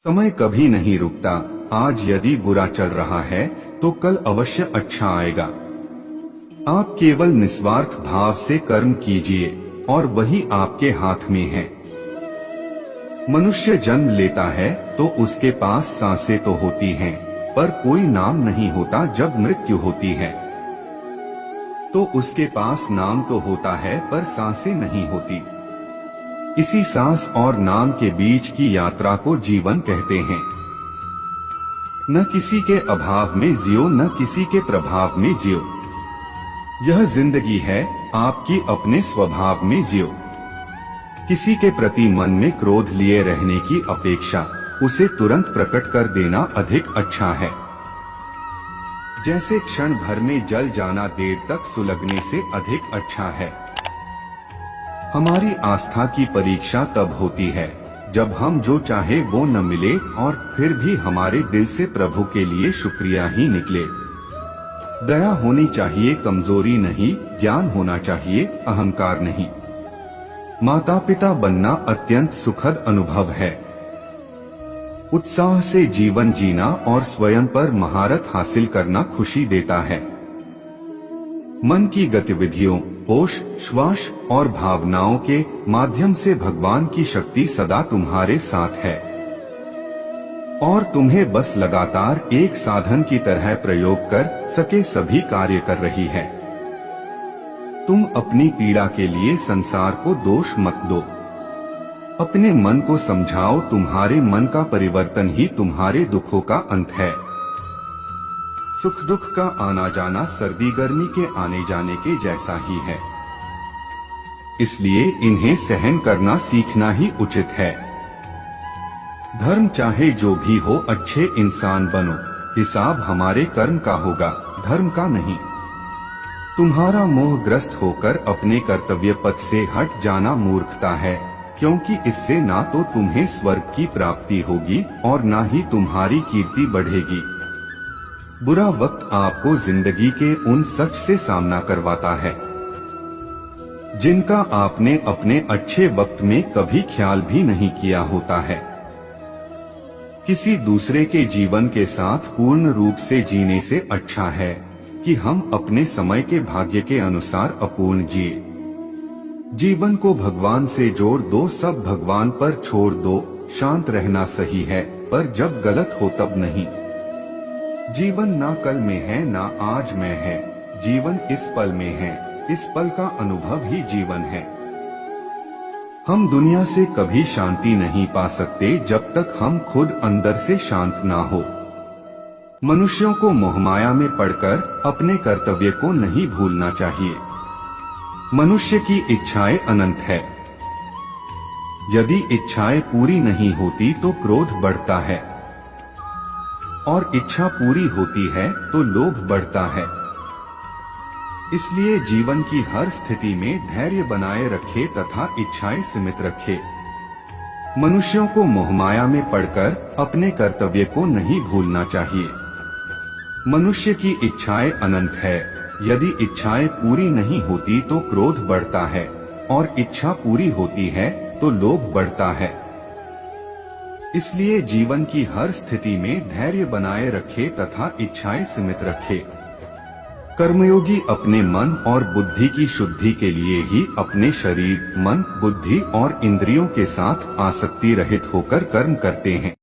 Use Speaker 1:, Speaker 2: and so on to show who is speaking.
Speaker 1: समय कभी नहीं रुकता। आज यदि बुरा चल रहा है तो कल अवश्य अच्छा आएगा। आप केवल निस्वार्थ भाव से कर्म कीजिए और वही आपके हाथ में है। मनुष्य जन्म लेता है तो उसके पास सांसें तो होती हैं, पर कोई नाम नहीं होता। जब मृत्यु होती है तो उसके पास नाम तो होता है, पर सांसें नहीं होती। इसी सांस और नाम के बीच की यात्रा को जीवन कहते हैं। न किसी के अभाव में जियो, न किसी के प्रभाव में जियो। यह जिंदगी है, आपकी अपने स्वभाव में जियो। किसी के प्रति मन में क्रोध लिए रहने की अपेक्षा उसे तुरंत प्रकट कर देना अधिक अच्छा है। जैसे क्षण भर में जल जाना देर तक सुलगने से अधिक अच्छा है। हमारी आस्था की परीक्षा तब होती है जब हम जो चाहे वो न मिले और फिर भी हमारे दिल से प्रभु के लिए शुक्रिया ही निकले। दया होनी चाहिए, कमजोरी नहीं। ज्ञान होना चाहिए, अहंकार नहीं। माता पिता बनना अत्यंत सुखद अनुभव है। उत्साह से जीवन जीना और स्वयं पर महारत हासिल करना खुशी देता है। मन की गतिविधियों, होश, श्वास और भावनाओं के माध्यम से भगवान की शक्ति सदा तुम्हारे साथ है और तुम्हें बस लगातार एक साधन की तरह प्रयोग कर सके सभी कार्य कर रही है। तुम अपनी पीड़ा के लिए संसार को दोष मत दो। अपने मन को समझाओ, तुम्हारे मन का परिवर्तन ही तुम्हारे दुखों का अंत है। सुख दुख का आना जाना सर्दी गर्मी के आने जाने के जैसा ही है, इसलिए इन्हें सहन करना सीखना ही उचित है। धर्म चाहे जो भी हो, अच्छे इंसान बनो। हिसाब हमारे कर्म का होगा, धर्म का नहीं। तुम्हारा मोहग्रस्त होकर अपने कर्तव्य पथ से हट जाना मूर्खता है, क्योंकि इससे ना तो तुम्हें स्वर्ग की प्राप्ति होगी और ना ही तुम्हारी कीर्ति बढ़ेगी। बुरा वक्त आपको जिंदगी के उन सच से सामना करवाता है जिनका आपने अपने अच्छे वक्त में कभी ख्याल भी नहीं किया होता है। किसी दूसरे के जीवन के साथ पूर्ण रूप से जीने से अच्छा है कि हम अपने समय के भाग्य के अनुसार अपूर्ण जिए। जीवन को भगवान से जोड़ दो, सब भगवान पर छोड़ दो। शांत रहना सही है, पर जब गलत हो तब नहीं। जीवन ना कल में है ना आज में है, जीवन इस पल में है। इस पल का अनुभव ही जीवन है। हम दुनिया से कभी शांति नहीं पा सकते जब तक हम खुद अंदर से शांत ना हो। मनुष्यों को मोहमाया में पड़कर अपने कर्तव्य को नहीं भूलना चाहिए। मनुष्य की इच्छाएं अनंत है। यदि इच्छाएं पूरी नहीं होती तो क्रोध बढ़ता है और इच्छा पूरी होती है तो लोभ बढ़ता है। इसलिए जीवन की हर स्थिति में धैर्य बनाए रखे तथा इच्छाएं सीमित रखे। मनुष्यों को मोहमाया में पड़कर अपने कर्तव्य को नहीं भूलना चाहिए। मनुष्य की इच्छाएं अनंत है। यदि इच्छाएं पूरी नहीं होती तो क्रोध बढ़ता है और इच्छा पूरी होती है तो लोभ बढ़ता है। इसलिए जीवन की हर स्थिति में धैर्य बनाए रखे तथा इच्छाएं सीमित रखे। कर्मयोगी अपने मन और बुद्धि की शुद्धि के लिए ही अपने शरीर, मन, बुद्धि और इंद्रियों के साथ आसक्ति रहित होकर कर्म करते हैं।